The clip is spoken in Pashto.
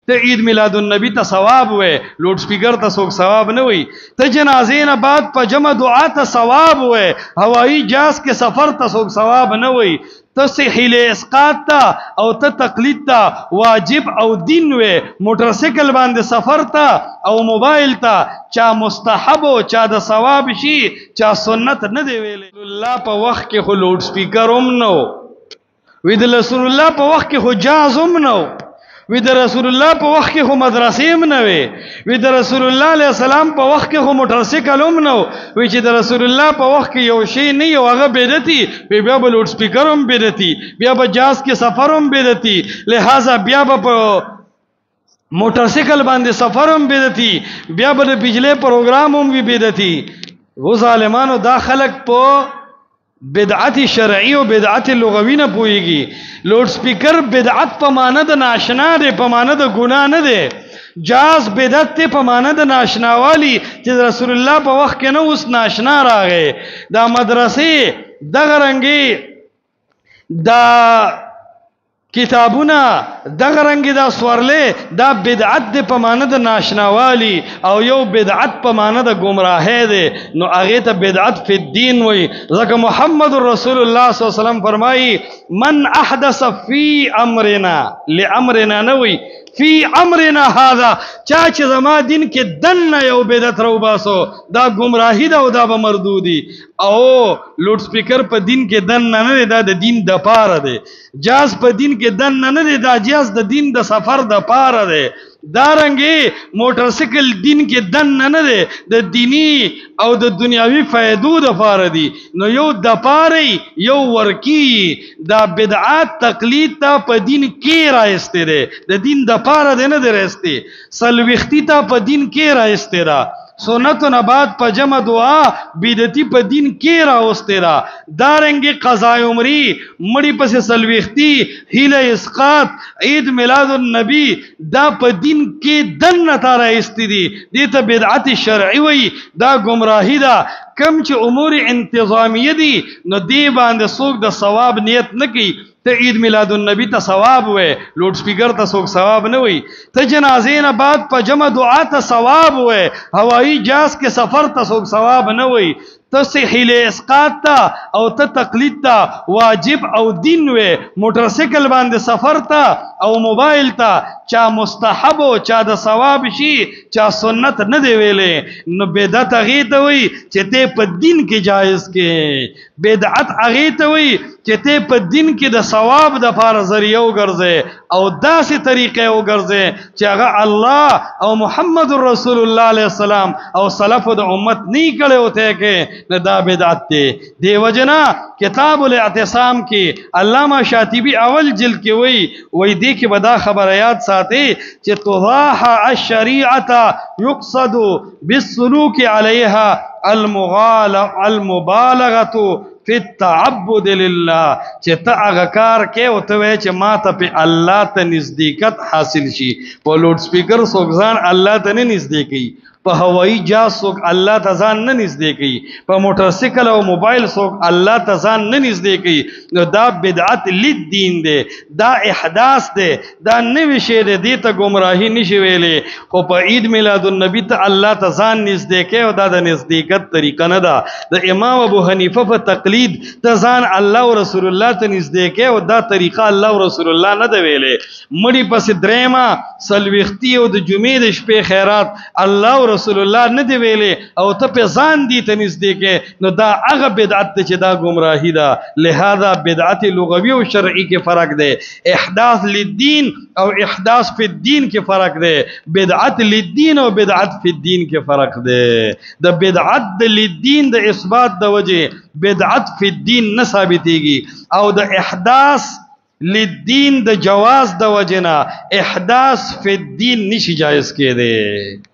ته عید میلاد النبی ته ثواب وې لوډ سپیکر ته څوک ثواب نه وي ته جنازې نه بعد په جمع دعا ته ثواب وې هوایی جهاز کې سفر ته څوک ثواب نه وي ته سهیل اسقاط ته او ته تقلید ته واجب او دین وې موټر سایکل باندې سفر ته او موبایل ته چا مستحب او چا د ثواب شي چا سنت نه دی ویلې الله په وخت کې خو لوډ سپیکر هم نو وی د رسول الله په وخت کې خو جاز هم نو وی د رسول الله په وخت کې خو مدرسې هم نه وي وی د رسول الله علیه السلام په وخت کې خو موټر سایکل هم نو وی چې د رسول الله په وخت کې یو شی نه یو هغه بدعتي بیا به لوډ سپیکر هم بدعتي بیا به جاز کې سفر هم بدعتي لہذا بیا به په موټر سایکل باندې سفر هم بدعتي بیا به د بجلی پروګرام هم وي بدعتي و ظالمانو دا خلق په بدعت شرعی او بدعت لغوی نه پويږي لوډ سپیکر بدعت په معنی د ناشنا دی په معنی د ګناه نه دی جاز بدعت ته په معنی د ناشناوالی چې رسول الله په وخت کې نه اوس ناشنا راغې دا مدرسې دغه رنګي دا کتابونه دغه رنګ دا سورلې دا بدعت د په معنی د ناشناوالی او یو بدعت په معنی د گمراهی دی نو هغه ته بدعت فی الدین وای ځکه محمد رسول الله صلی الله علیه وسلم فرمایي من احدث فی امرنا لامرنا نوی فی امرنا هذا چا چې زما دین کې دنه یو بدعت رو باسو دا گمراهی دا او دا به مردودی او لوډ سپیکر په دین کې دنه نه دا د دین د پاره دی جاز په دین کې دنه نه دا جاز د دین د سفر د پاره دی دارنګي موټر سایکل دین کې دنه نه دی د دینی او د دنیاوی فائدو د پاره دی نو یو د پاره یو ورکی دا بدعات تقلید ته په دین کې راځته دی د دین د پاره دی نه درسته سلوختی ته په دین کې راځته را سنت و نبات په جمع دعا بدعتی په دین کې راوسته را دارنګي قضا عمری مړی پس سلوختی هیله اسقاط عید میلاد النبی دا په دین کې دنه تار ایستی دي دې ته بدعت شرعی وي دا گمراهی ده کم چې امور انتظامیه دي نو دې باندې څوک د ثواب نیت نه کوي ته عید میلاد النبی ته ثواب وې لوډ سپیکر ته څوک ثواب نه وي ته جنازې نه بعد په جمع دعا ته ثواب وې هوایی جهاز کې سفر ته څوک ثواب نه وي ته سهیل اسقاط ته او ته تقلید ته واجب او دین وې موټر سایکل باندې سفر ته او موبایل ته چا مستحب او چا د ثواب شي چا سنت نه دی ویلې نو بدعت هغه ته وي چې ته په دین کې جایز کې بدعت هغه ته وي چې ته په دین کې د ثواب د فار ذریعہ وګرځي او داسې طریقې وګرځي چې هغه الله او محمد رسول الله علیه السلام او سلف د امت نه کړي وته کې نه دا بدعت دی دیو جنا کتاب الاعتصام کې علامہ شاطبی اول جلد کې وای دی کې بدا خبر یاد ساتي چې تضاح الشریعه يقصد بالسلوك عليها المبالغه فی التعبد لله چې ته هغه کار کې او ته وایې چې ما ته په الله ته نزدېکت حاصل شي په لوډ سپیکر څوک ځان الله ته نه نږدې کوي په هوایی جهاز څوک الله ته ځان نه نږدې کوي په موټر سایکل او موبایل څوک الله ته ځان نه نږدې کوي نو دا بدعت للدین دی دا احداث دی دا نوی شی دی دې ته گمراهي نشي ویلې خو په عید میلاد النبی ته الله ته ځان نږدې کوي او دا د نزدېکت طریقه نه ده د امام ابو حنیفه په تقلید ته ځان الله او رسول الله ته نږدې کوي او دا طریقه الله او رسول الله نه دی ویلې مړی پسې درېمه سلوختی او د جمعې د شپې خیرات الله رسول الله نه دی ویلې او ته په ځان دي ته نږدې کې نو دا هغه بدعت چې دا گمراهی ده لہذا بدعت لغوی او شرعی کې فرق دی احداث للدین او احداث فی الدین کې فرق دی بدعت للدین او بدعت فی الدین کې فرق دی د بدعت للدین د اثبات د وجه بدعت فی الدین نه ثابتېږي او د احداث للدین د جواز د وجه نه احداث فی الدین نشي جایز کېده